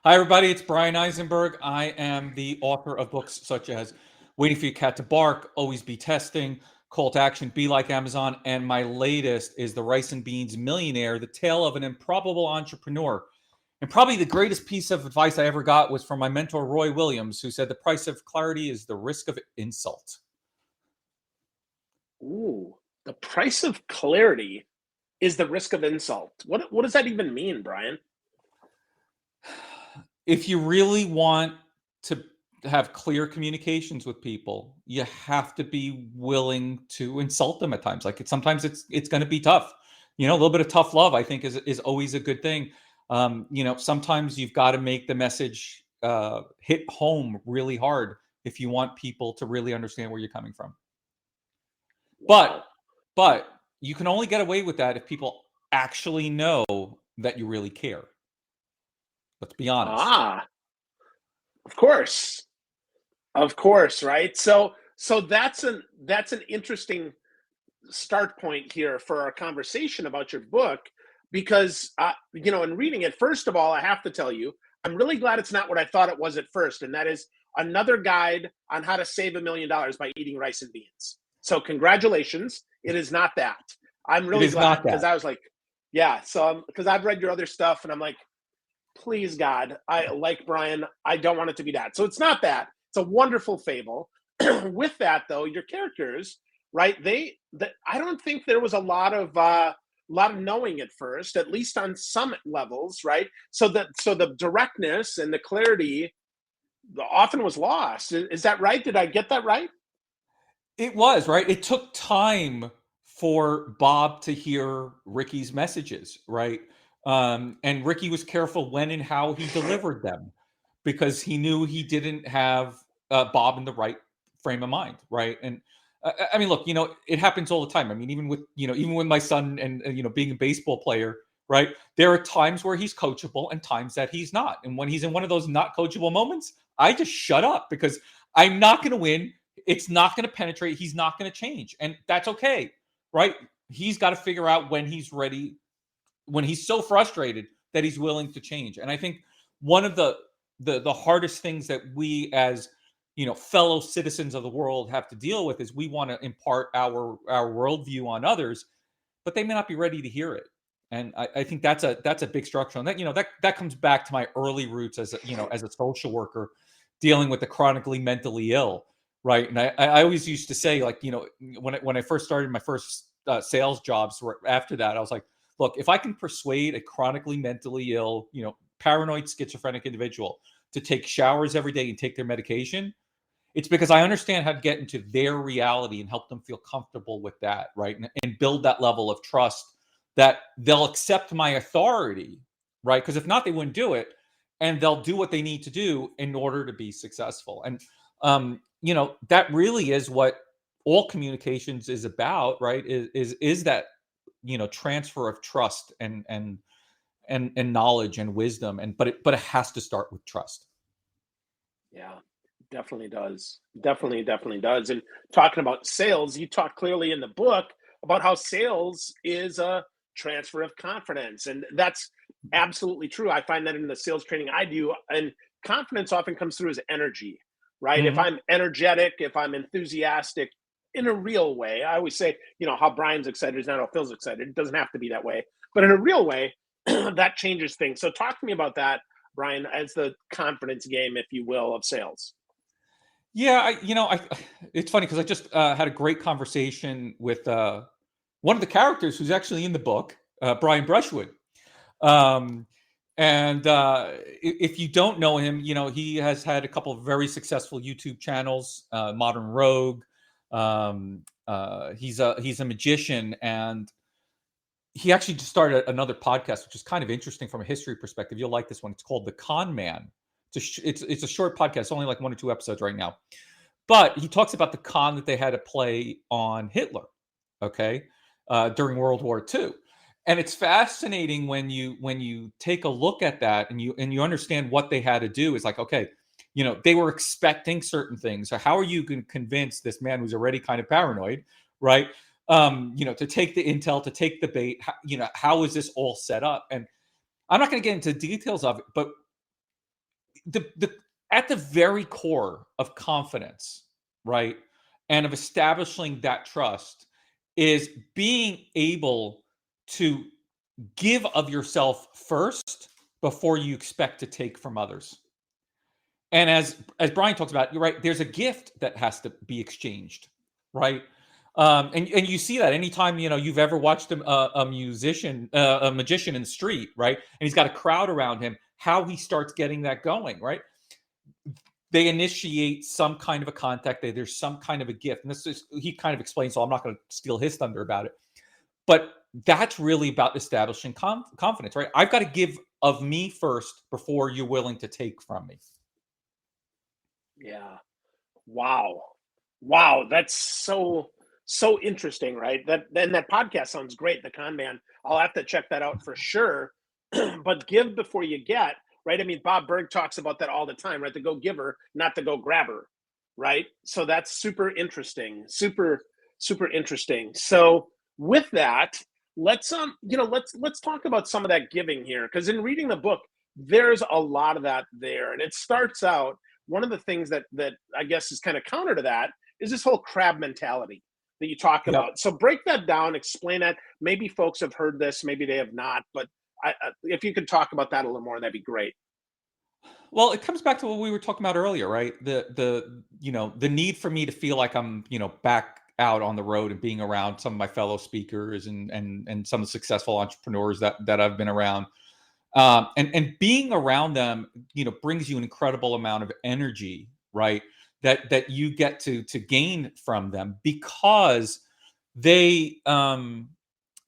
Hi, everybody. It's Bryan Eisenberg. I am the author of books such as Waiting for Your Cat to Bark, Always Be Testing, Call to Action, Be Like Amazon, and my latest is The Rice and Beans Millionaire, the tale of an improbable entrepreneur. And probably the greatest piece of advice I ever got was from my mentor, Roy Williams, who said the price of clarity is the risk of insult. Ooh, the price of clarity is the risk of insult. What does that even mean, Bryan? If you really want to have clear communications with people, you have to be willing to insult them at times. Like sometimes it's going to be tough. A little bit of tough love, I think, is always a good thing. Sometimes you've got to make the message hit home really hard if you want people to really understand where you're coming from. Wow. But you can only get away with that if people actually know that you really care. Let's be honest. Of course. Of course, right? So that's an interesting start point here for our conversation about your book because in reading it, first of all, I have to tell you, I'm really glad it's not what I thought it was at first, and that is another guide on how to save $1 million by eating rice and beans. So congratulations. It is not that. I'm It really is glad not because that. I was like, yeah. So because I've read your other stuff and I'm like, please God, I like Bryan. I don't want it to be that. So it's not that. It's a wonderful fable. With that though, your characters, right? I don't think there was a lot of knowing at first, at least on some levels, right? So the directness and the clarity often was lost. Is that right? Did I get that right? It was, right? It took time for Bob to hear Ricky's messages, right? And Ricky was careful when and how he delivered them because he knew he didn't have Bob in the right frame of mind, right? And I mean, look, it happens all the time. I mean, even with my son and being a baseball player, right? There are times where he's coachable and times that he's not. And when he's in one of those not coachable moments, I just shut up because I'm not going to win. It's not going to penetrate. He's not going to change. And that's okay, right? He's got to figure out when he's ready, when he's so frustrated that he's willing to change. And I think one of the hardest things that we as fellow citizens of the world have to deal with is we want to impart our worldview on others, but they may not be ready to hear it. And I think that's a big structure. And that comes back to my early roots as a social worker dealing with the chronically mentally ill, right? And I always used to say, like, when I first started my first sales jobs after that, I was like, look, if I can persuade a chronically mentally ill, paranoid schizophrenic individual to take showers every day and take their medication, it's because I understand how to get into their reality and help them feel comfortable with that, right? And build that level of trust that they'll accept my authority, right? Because if not, they wouldn't do it. And they'll do what they need to do in order to be successful. And, that really is what all communications is about, right? Is that, transfer of trust and knowledge and wisdom. But it has to start with trust. Yeah, definitely does. Definitely does. And talking about sales, you talk clearly in the book about how sales is a transfer of confidence. And that's absolutely true. I find that in the sales training I do. And confidence often comes through as energy, right? If Mm-hmm. I'm energetic, if I'm enthusiastic in a real way, I always say, how Brian's excited is not how Phil's excited. It doesn't have to be that way. But in a real way, that changes things. So talk to me about that, Bryan, as the confidence game, if you will, of sales. Yeah, it's funny because I just had a great conversation with one of the characters who's actually in the book, Brian Brushwood. Um, and if you don't know him, he has had a couple of very successful YouTube channels, Modern Rogue. He's a magician, and he actually just started another podcast, which is kind of interesting from a history perspective. You'll like this one. It's called The Con Man. It's a short podcast, only like 1 or 2 episodes right now. But he talks about the con that they had to play on Hitler, okay, during World War II. And it's fascinating when you take a look at that and you understand what they had to do. It's like, okay, they were expecting certain things. So how are you going to convince this man who's already kind of paranoid, right? To take the intel, to take the bait. How is this all set up? And I'm not going to get into details of it, but the at the very core of confidence, right, and of establishing that trust is being able to give of yourself first before you expect to take from others. And as Bryan talks about, you're right. There's a gift that has to be exchanged, right? And you see that anytime you've ever watched a musician, a magician in the street, right? And he's got a crowd around him. How he starts getting that going, right? They initiate some kind of a contact. There's some kind of a gift, and this is he kind of explains. So I'm not going to steal his thunder about it, but that's really about establishing confidence, right? I've got to give of me first before you're willing to take from me. Yeah. Wow. Wow. That's so interesting, right? That podcast sounds great. The Con Man. I'll have to check that out for sure. But give before you get, right? I mean, Bob Berg talks about that all the time, right? The go giver, not the go grabber, right? So that's super interesting. Super interesting. So with that, let's let's talk about some of that giving here, because in reading the book, there's a lot of that there, and it starts out. One of the things that I guess is kind of counter to that is this whole crab mentality that you talk Yep. about. So break that down, explain that. Maybe folks have heard this, maybe they have not, but if you could talk about that a little more, that'd be great. Well, it comes back to what we were talking about earlier, right? The need for me to feel like I'm back out on the road and being around some of my fellow speakers and some of the successful entrepreneurs that I've been around. And being around them, brings you an incredible amount of energy, right? That you get to gain from them, because they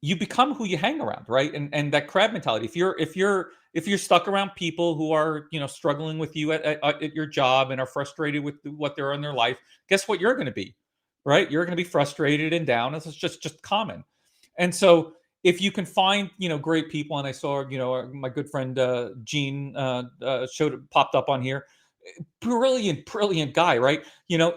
you become who you hang around, right? And that crab mentality. If you're stuck around people who are struggling with you at your job and are frustrated with what they're in their life, guess what you're going to be, right? You're going to be frustrated and down. It's just common. And so if you can find great people, and I saw my good friend Gene popped up on here, brilliant guy, right?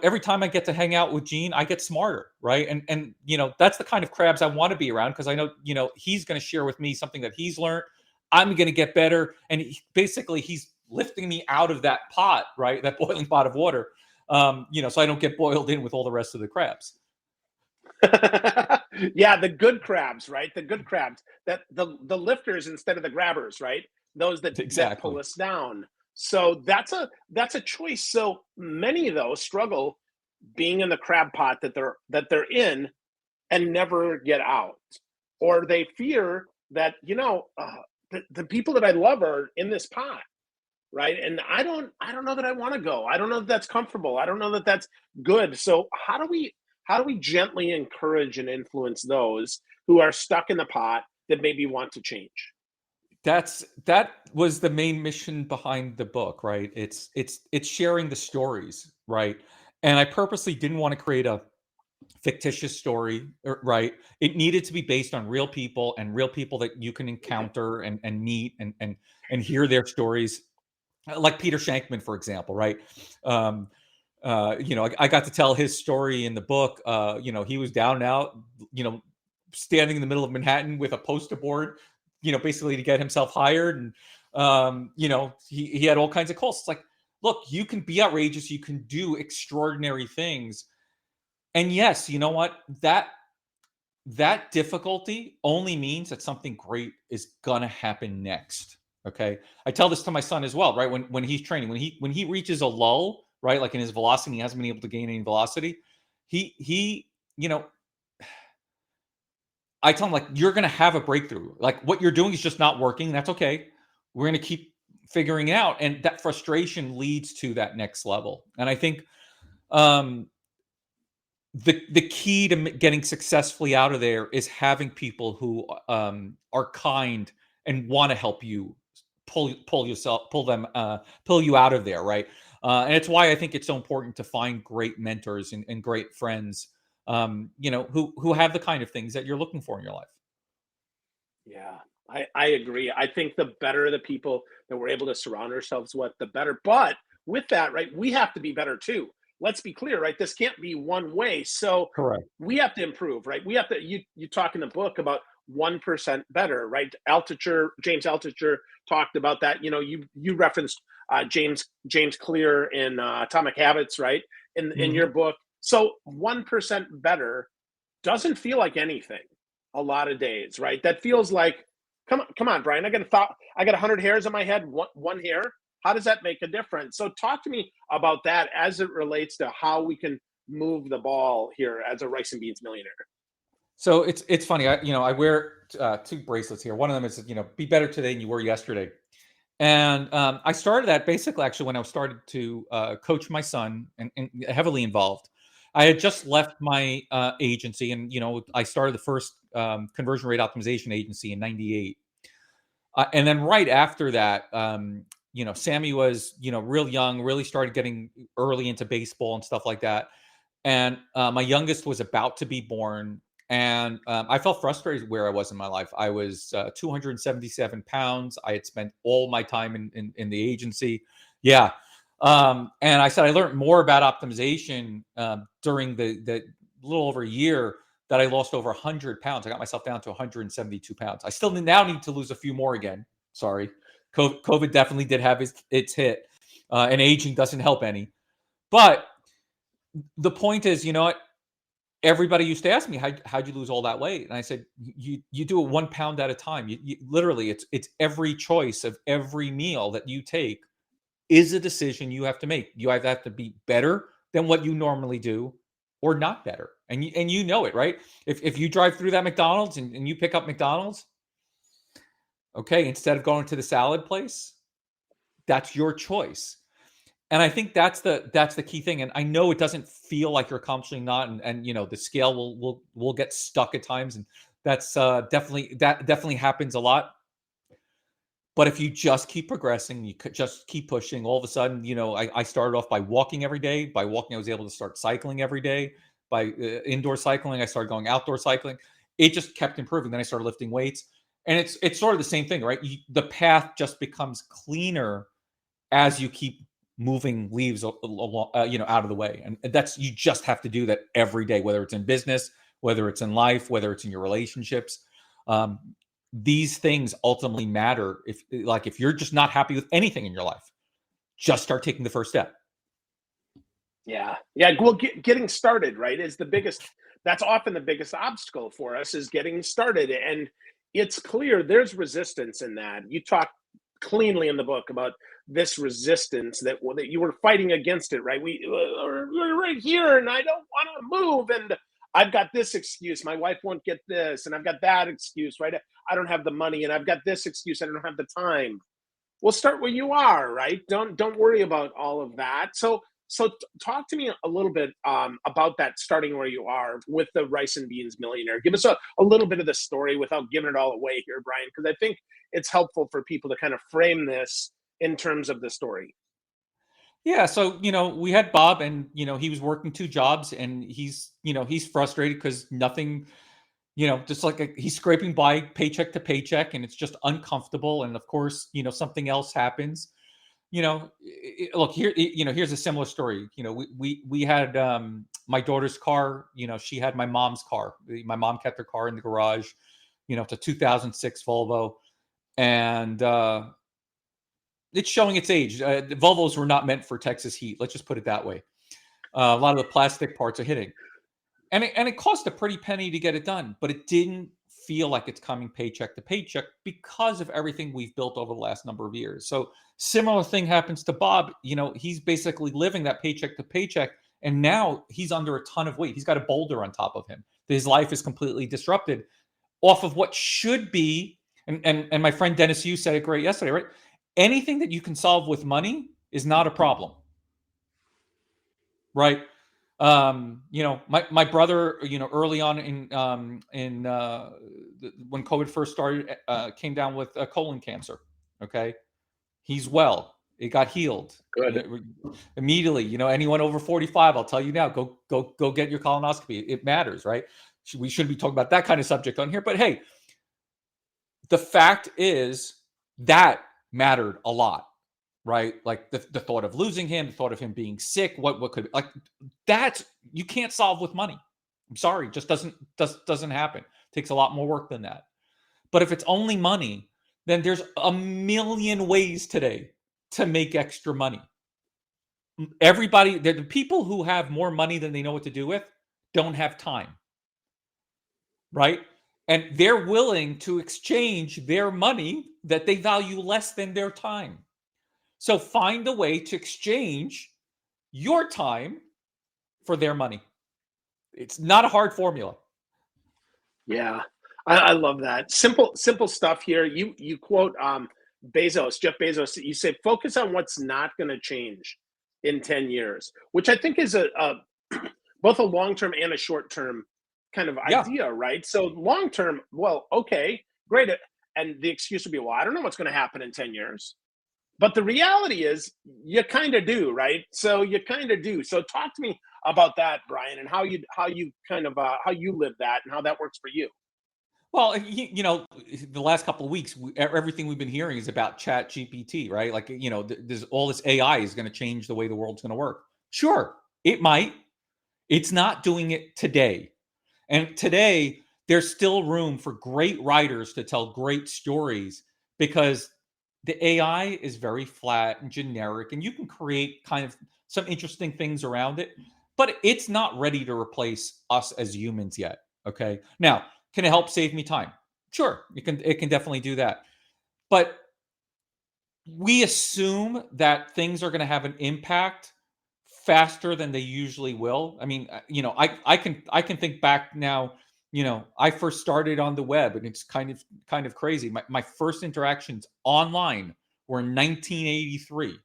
Every time I get to hang out with Gene, I get smarter, right? And that's the kind of crabs I want to be around, because I know he's going to share with me something that he's learned. I'm going to get better, and basically he's lifting me out of that pot, right? That boiling pot of water, so I don't get boiled in with all the rest of the crabs. Yeah, the good crabs, right? The good crabs, that the lifters instead of the grabbers, right? Those that pull Exactly. us down. So that's a choice. So many of those struggle being in the crab pot that they're in and never get out, or they fear that the people that I love are in this pot, right? And I don't know that I want to go. I don't know that that's comfortable. I don't know that that's good. So how do we gently encourage and influence those who are stuck in the pot that maybe want to change? That was the main mission behind the book, right? It's sharing the stories, right? And I purposely didn't want to create a fictitious story, right? It needed to be based on real people, and real people that you can encounter and meet and hear their stories, like Peter Shankman, for example, right? um I got to tell his story in the book. He was down and out, standing in the middle of Manhattan with a poster board, basically to get himself hired. And he had all kinds of calls. It's like, look, you can be outrageous, you can do extraordinary things. And yes, you know what? That difficulty only means that something great is gonna happen next. Okay. I tell this to my son as well, right? When he's training, when he reaches a lull, right? Like in his velocity, he hasn't been able to gain any velocity. He, I tell him, like, you're gonna have a breakthrough. Like, what you're doing is just not working. That's okay. We're gonna keep figuring it out. And that frustration leads to that next level. And I think um the key to getting successfully out of there is having people who are kind and want to help you pull you out of there, right? And it's why I think it's so important to find great mentors and great friends, who have the kind of things that you're looking for in your life. Yeah, I agree. I think the better the people that we're able to surround ourselves with, the better. But with that, right, we have to be better too. Let's be clear, right? This can't be one way. So Correct. we have to improve, right? We have to. You talk in the book about 1% better, right? James Altucher talked about that. You referenced James Clear in Atomic Habits, right? In your Mhm. book. So 1% better doesn't feel like anything a lot of days, right? That feels like, come on, Bryan. I got 100 hairs on my head, one hair. How does that make a difference? So talk to me about that as it relates to how we can move the ball here as a Rice and Beans millionaire. So it's funny. I wear two bracelets here. One of them is be better today than you were yesterday. And I started that basically actually when I started to coach my son and heavily involved. I had just left my agency, and I started the first conversion rate optimization agency in '98. And then right after that, Sammy was real young, really started getting early into baseball and stuff like that. And my youngest was about to be born, and I felt frustrated where I was in my life. I was 277 pounds. I had spent all my time in the agency. Yeah. And I said I learned more about optimization during the little over a year that I lost over 100 pounds. I got myself down to 172 pounds. I still now need to lose a few more again. Sorry. COVID definitely did have its hit, and aging doesn't help any. But the point is, everybody used to ask me, how'd you lose all that weight? And I said, you do it 1 pound at a time. You literally, it's every choice of every meal that you take is a decision you have to make. You either have to be better than what you normally do or not better. And you know it, right? If you drive through that McDonald's and you pick up McDonald's, okay, instead of going to the salad place, that's your choice. And I think that's the key thing. And I know it doesn't feel like you're accomplishing that, and the scale will get stuck at times, and that's definitely happens a lot. But if you just keep progressing, you could just keep pushing. All of a sudden, I started off by walking every day. By walking, I was able to start cycling every day. By indoor cycling, I started going outdoor cycling. It just kept improving. Then I started lifting weights, and it's sort of the same thing, right? The path just becomes cleaner as you keep moving leaves out of the way. And that's, you just have to do that every day, whether it's in business, whether it's in life, whether it's in your relationships. um, these things ultimately matter. If you're just not happy with anything in your life, just start taking the first step. Yeah. Well, getting started, right, is the biggest. That's often the biggest obstacle for us, is getting started. And it's clear there's resistance in that. You talk cleanly in the book about this resistance that you were fighting against it, right? We're right here, and I don't want to move, and I've got this excuse, my wife won't get this, and I've got that excuse, right? I don't have the money, and I've got this excuse, I don't have the time. Well, start where you are, right? Don't worry about all of that. So talk to me a little bit about that, starting where you are with the Rice and Beans Millionaire. Give us a little bit of the story without giving it all away here, Bryan, because I think it's helpful for people to kind of frame this in terms of the story. Yeah, so we had Bob, and he was working two jobs, and he's frustrated because nothing, just like he's scraping by paycheck to paycheck, and it's just uncomfortable. And of course, something else happens. Look here. Here's a similar story. We had my daughter's car. She had my mom's car. My mom kept her car in the garage. It's a 2006 Volvo, and it's showing its age. The Volvos were not meant for Texas heat. Let's just put it that way. A lot of the plastic parts are hitting, and it cost a pretty penny to get it done, but it didn't feel like it's coming paycheck to paycheck because of everything we've built over the last number of years. So similar thing happens to Bob. He's basically living that paycheck to paycheck, and now he's under a ton of weight. He's got a boulder on top of him. His life is completely disrupted off of what should be. And my friend Dennis Yu said it great yesterday, right? Anything that you can solve with money is not a problem, right? My brother, early on when COVID first started, came down with colon cancer. Okay, he's well. It got healed. Good. Immediately. Anyone over 45, I'll tell you now, go get your colonoscopy. It matters, right? We shouldn't be talking about that kind of subject on here, but hey, the fact is that mattered a lot, right? Like the thought of losing him, the thought of him being sick, what could, like, that you can't solve with money. I'm sorry, just doesn't happen. It takes a lot more work than that. But if it's only money, then there's a million ways today to make extra money. Everybody, the people who have more money than they know what to do with don't have time, right? And they're willing to exchange their money that they value less than their time. So find a way to exchange your time for their money. It's not a hard formula. Yeah, I love that. Simple stuff here. You quote Jeff Bezos. You say focus on what's not going to change in 10 years, which I think is a both a long term and a short term kind of Yeah. idea, right? So long term, well, okay, great, and the excuse would be, well, I don't know what's going to happen in 10 years. But the reality is, you kind of do, right? So you kind of do. So talk to me about that, Bryan, and how you kind of how you live that and how that works for you. Well, the last couple of weeks, everything we've been hearing is about Chat GPT, right? Like, there's all this AI is going to change the way the world's going to work. Sure, it might. It's not doing it today. And today, there's still room for great writers to tell great stories because the AI is very flat and generic, and you can create kind of some interesting things around it, but it's not ready to replace us as humans yet. Okay. Now, can it help save me time? Sure, it can definitely do that. But we assume that things are going to have an impact faster than they usually will. I mean, I can think back now. I first started on the web, and it's kind of crazy. My first interactions online were in 1983.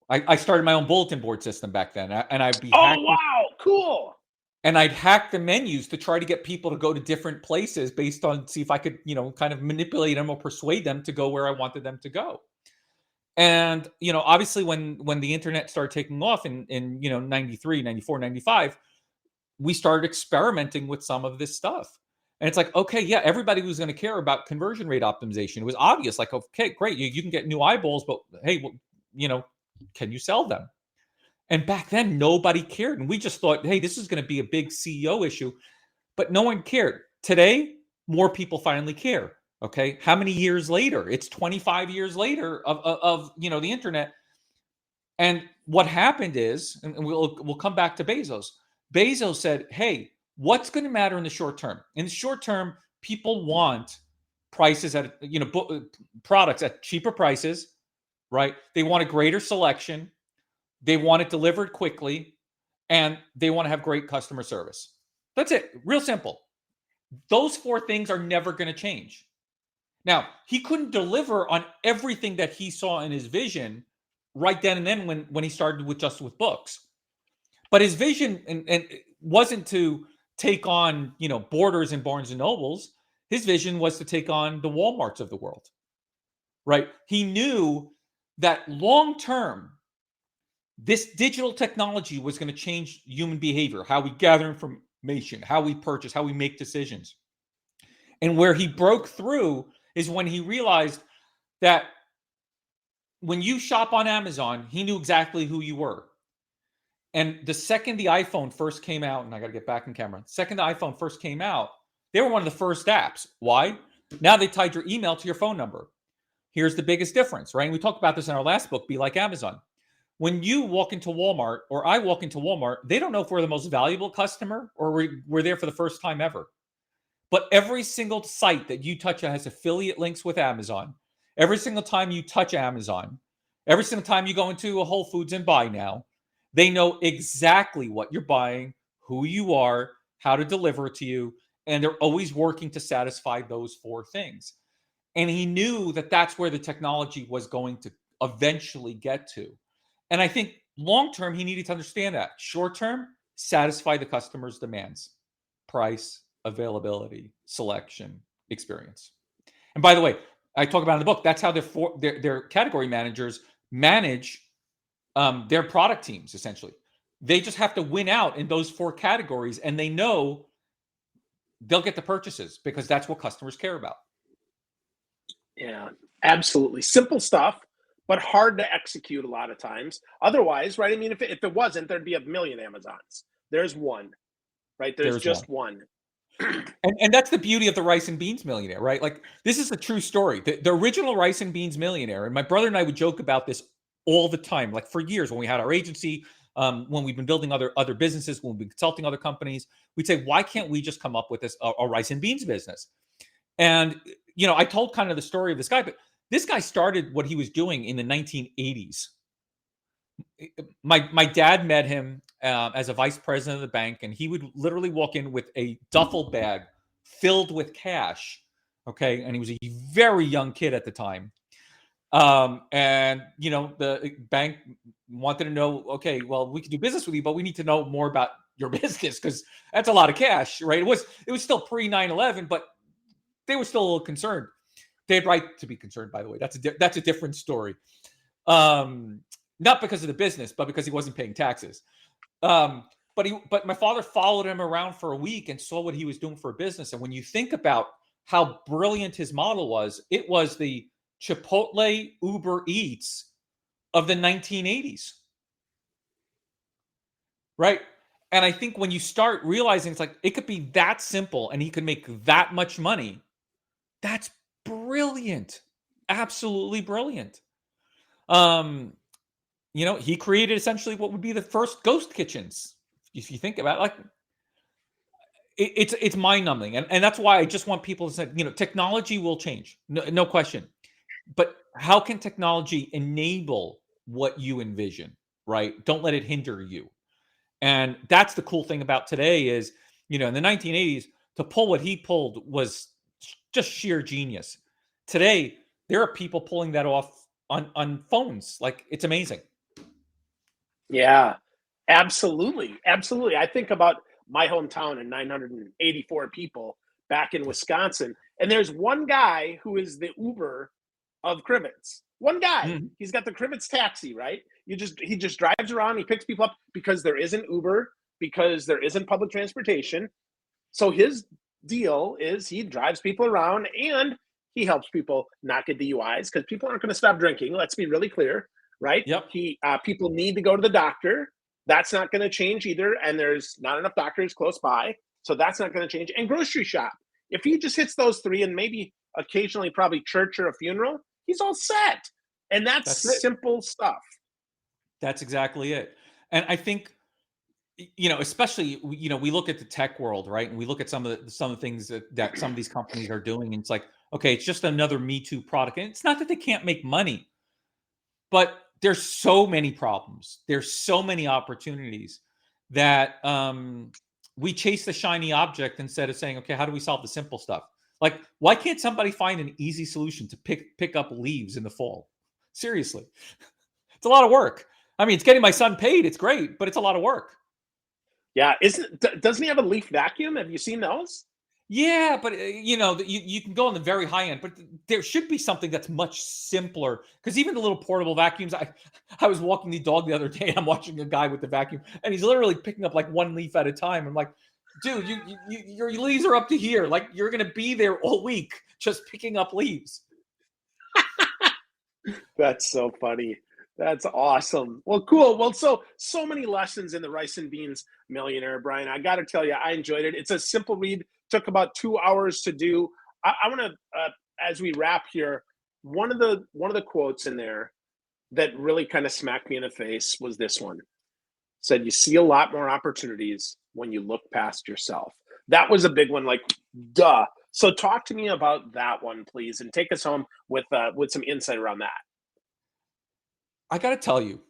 I started my own bulletin board system back then, and I'd be Oh hacking, wow, cool. and I'd hack the menus to try to get people to go to different places based on see if I could, kind of manipulate them or persuade them to go where I wanted them to go. And, obviously when the internet started taking off in 93, 94, 95, we started experimenting with some of this stuff. And it's like, okay, yeah, everybody was going to care about conversion rate optimization. It was obvious, like, okay, great, you can get new eyeballs, but hey, well, can you sell them? And back then, nobody cared. And we just thought, hey, this is going to be a big CEO issue. But no one cared. Today, more people finally care. Okay. How many years later? It's 25 years later of the internet. And what happened is, and we'll come back to Bezos. Bezos said, hey, what's going to matter in the short term? In the short term, people want prices at, products at cheaper prices, right? They want a greater selection. They want it delivered quickly, and they want to have great customer service. That's it. Real simple. Those four things are never going to change. Now, he couldn't deliver on everything that he saw in his vision right then and then when he started with books. But his vision and wasn't to take on, Borders and Barnes and Nobles. His vision was to take on the Walmarts of the world, right? He knew that long term, this digital technology was going to change human behavior, how we gather information, how we purchase, how we make decisions. And where he broke through is when he realized that when you shop on Amazon, he knew exactly who you were. And the second the iPhone first came out, and I got to get back in camera, the second the iPhone first came out, they were one of the first apps. Why? Now they tied your email to your phone number. Here's the biggest difference, right? And we talked about this in our last book, Be Like Amazon. When you walk into Walmart or I walk into Walmart, they don't know if we're the most valuable customer or we're there for the first time ever. But every single site that you touch has affiliate links with Amazon. Every single time you touch Amazon, every single time you go into a Whole Foods and buy now, they know exactly what you're buying, who you are, how to deliver it to you, and they're always working to satisfy those four things. And he knew that that's where the technology was going to eventually get to. And I think long term, he needed to understand that. Short term, satisfy the customer's demands, price, availability, selection, experience. And by the way, I talk about in the book, that's how their category managers manage their product teams, essentially. They just have to win out in those four categories, and they know they'll get the purchases because that's what customers care about. Yeah, absolutely. Simple stuff, but hard to execute a lot of times. Otherwise, right? I mean, if it wasn't, there'd be a million Amazons. There's one, right? There's just one. And that's the beauty of the Rice and Beans Millionaire, right? Like, this is a true story. The original Rice and Beans Millionaire, and my brother and I would joke about this all the time, like for years when we had our agency, when we've been building other businesses, when we've been consulting other companies, we'd say, why can't we just come up with this a rice and beans business? And I told kind of the story of this guy, but this guy started what he was doing in the 1980s. My dad met him as a vice president of the bank, and he would literally walk in with a duffel bag filled with cash. Okay, and he was a very young kid at the time. And the bank wanted to know, okay, well, we can do business with you, but we need to know more about your business because that's a lot of cash, right? It was still pre 9/11, but they were still a little concerned. They had right to be concerned, by the way. That's a different story. Not because of the business, but because he wasn't paying taxes. But my father followed him around for a week and saw what he was doing for a business. And when you think about how brilliant his model was, it was the Chipotle Uber Eats of the 1980s. Right? And I think when you start realizing it's like, it could be that simple and he could make that much money, that's brilliant. Absolutely brilliant. He created essentially what would be the first ghost kitchens. If you think about it, like, it's mind-numbing. And that's why I just want people to say, technology will change. No question. But how can technology enable what you envision, right? Don't let it hinder you. And that's the cool thing about today is, in the 1980s, to pull what he pulled was just sheer genius. Today, there are people pulling that off on phones. Like, it's amazing. Yeah, absolutely. Absolutely. I think about my hometown and 984 people back in Wisconsin. And there's one guy who is the Uber of Crivets. One guy. Mm. He's got the Crivets taxi, right? He just drives around, he picks people up because there isn't Uber, because there isn't public transportation. So his deal is he drives people around and he helps people not get DUIs because people aren't going to stop drinking. Let's be really clear, right? Yep. People need to go to the doctor. That's not going to change either, and there's not enough doctors close by, so that's not going to change. And grocery shop. If he just hits those three, and maybe occasionally probably church or a funeral, he's all set. And that's simple stuff. That's exactly it. And I think, especially, we look at the tech world, right? And we look at some of the things that some of these companies are doing. And it's like, okay, it's just another Me Too product. And it's not that they can't make money, but there's so many problems. There's so many opportunities that we chase the shiny object instead of saying, okay, how do we solve the simple stuff? Like, why can't somebody find an easy solution to pick up leaves in the fall? Seriously. It's a lot of work. I mean, it's getting my son paid. It's great, but it's a lot of work. Yeah. Doesn't he have a leaf vacuum? Have you seen those? Yeah, but you can go on the very high end, but there should be something that's much simpler. Because even the little portable vacuums, I was walking the dog the other day, and I'm watching a guy with the vacuum, and he's literally picking up like one leaf at a time. I'm like, dude, your leaves are up to here. Like, you're gonna be there all week just picking up leaves. That's so funny. That's awesome. Well, cool. Well, so many lessons in the Rice and Beans Millionaire, Bryan. I got to tell you, I enjoyed it. It's a simple read. Took about 2 hours to do. I want to, as we wrap here, one of the quotes in there that really kind of smacked me in the face was this one. Said, "You see a lot more opportunities when you look past yourself." That was a big one. Like, duh. So, talk to me about that one, please, and take us home with some insight around that. I got to tell you,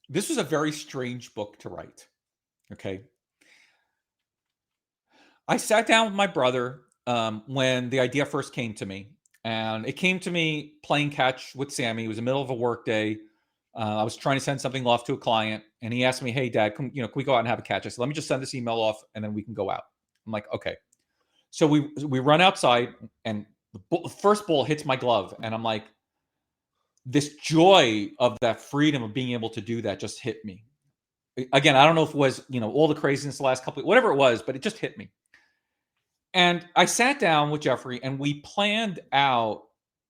this was a very strange book to write. Okay. I sat down with my brother when the idea first came to me, and it came to me playing catch with Sammy. It was the middle of a work day. I was trying to send something off to a client, and he asked me, "Hey, Dad, can we go out and have a catch?" I said, "Let me just send this email off, and then we can go out." I'm like, "Okay." So we run outside, and the first ball hits my glove, and I'm like, this joy of that freedom of being able to do that just hit me. Again, I don't know if it was all the craziness the last couple, whatever it was, but it just hit me. And I sat down with Jeffrey, and we planned out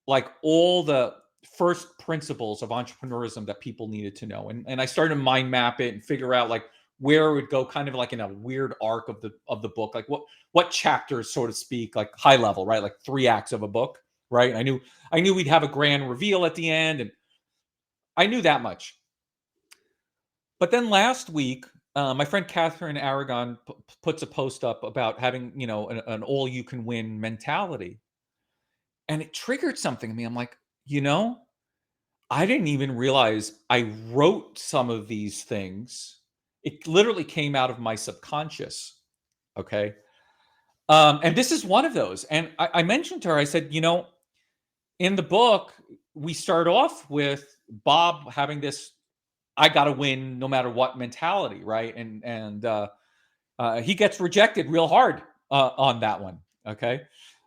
like all the first principles of entrepreneurism that people needed to know. And I started to mind map it and figure out like where it would go, kind of like in a weird arc of the book, like what chapters, so to speak, like high level, right? Like 3 acts of a book, right? I knew we'd have a grand reveal at the end, and I knew that much. But then last week, my friend Catherine Aragon puts a post up about having, an all you can win mentality. And it triggered something in me. I'm like, I didn't even realize I wrote some of these things. It literally came out of my subconscious. Okay. And this is one of those. And I mentioned to her, I said, in the book, we start off with Bob having this I got to win no matter what mentality, right? And he gets rejected real hard on that one. Okay.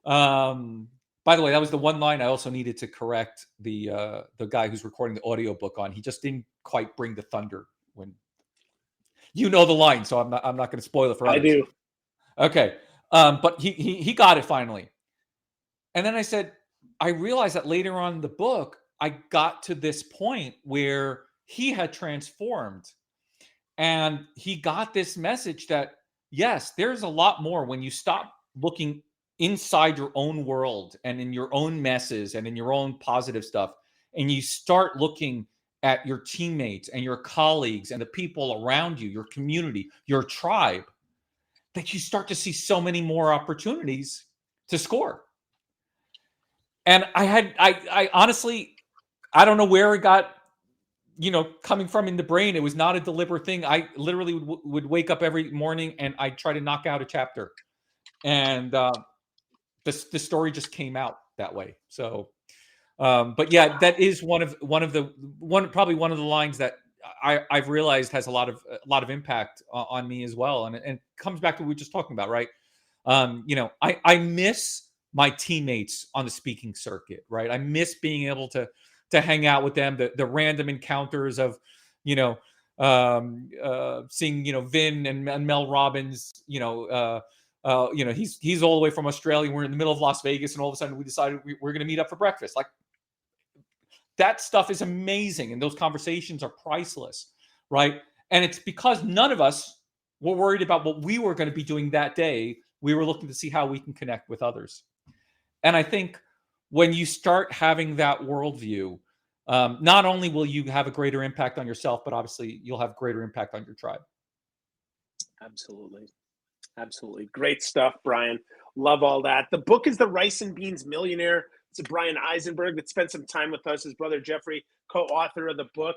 By the way, that was the one line I also needed to correct the guy who's recording the audiobook on. He just didn't quite bring the thunder when the line, so I'm not going to spoil it for others. I do. Okay. But he got it finally. And then I said, I realized that later on in the book, I got to this point where he had transformed, and he got this message that, yes, there's a lot more when you stop looking inside your own world and in your own messes and in your own positive stuff, and you start looking at your teammates and your colleagues and the people around you, your community, your tribe, that you start to see so many more opportunities to score. And I honestly, I don't know where it got, coming from in the brain. It was not a deliberate thing. I literally would wake up every morning and I'd try to knock out a chapter. And the story just came out that way. So, but yeah, that is probably one of the lines that I've realized has a lot of impact on me as well. And it comes back to what we were just talking about, right? I miss my teammates on the speaking circuit, right? I miss being able to hang out with them, the random encounters of, seeing, Vin and Mel Robbins, he's all the way from Australia. We're in the middle of Las Vegas, and all of a sudden we decided we're going to meet up for breakfast. Like, that stuff is amazing. And those conversations are priceless, right? And it's because none of us were worried about what we were going to be doing that day. We were looking to see how we can connect with others. And I think when you start having that worldview, not only will you have a greater impact on yourself, but obviously you'll have greater impact on your tribe. Absolutely. Absolutely. Great stuff, Bryan. Love all that. The book is The Rice and Beans Millionaire. It's a Bryan Eisenberg that spent some time with us, his brother Jeffrey, co-author of the book.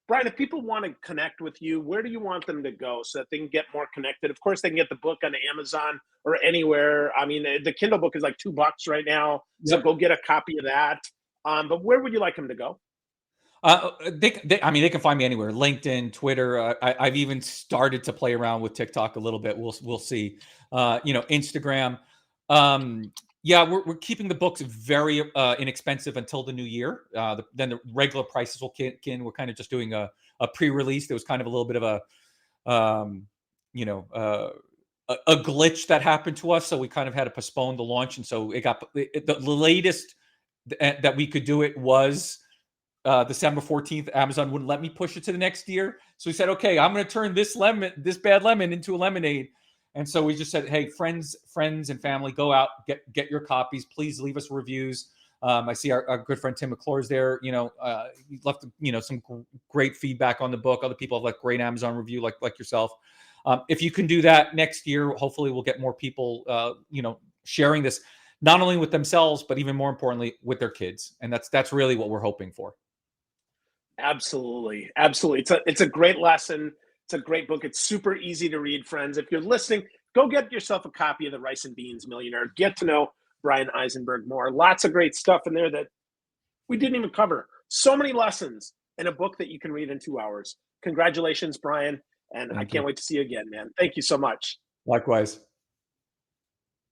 Bryan, if people want to connect with you, where do you want them to go so that they can get more connected? Of course, they can get the book on Amazon or anywhere. I mean, the Kindle book is like $2 right now, so go get a copy of that. But where would you like them to go? They can find me anywhere: LinkedIn, Twitter. I've even started to play around with TikTok a little bit. We'll see. Instagram. We're keeping the books very inexpensive until the new year. Then the regular prices will kick in. We're kind of just doing a pre-release. There was kind of a little bit of a glitch that happened to us, so we kind of had to postpone the launch. And so the latest that we could do it was December 14th. Amazon wouldn't let me push it to the next year. So we said, okay, I'm going to turn this bad lemon into a lemonade. And so we just said, hey, friends and family, go out, get your copies. Please leave us reviews. I see our good friend Tim McClure's there. He left some great feedback on the book. Other people have left great Amazon review, like yourself. If you can do that next year, hopefully we'll get more people, sharing this, not only with themselves, but even more importantly, with their kids. And that's really what we're hoping for. Absolutely. It's a great lesson. It's a great book. It's super easy to read, friends. If you're listening, go get yourself a copy of The Rice and Beans Millionaire. Get to know Bryan Eisenberg more. Lots of great stuff in there that we didn't even cover. So many lessons in a book that you can read in 2 hours. Congratulations, Bryan. And I can't wait to see you again, man. Thank you so much. Likewise.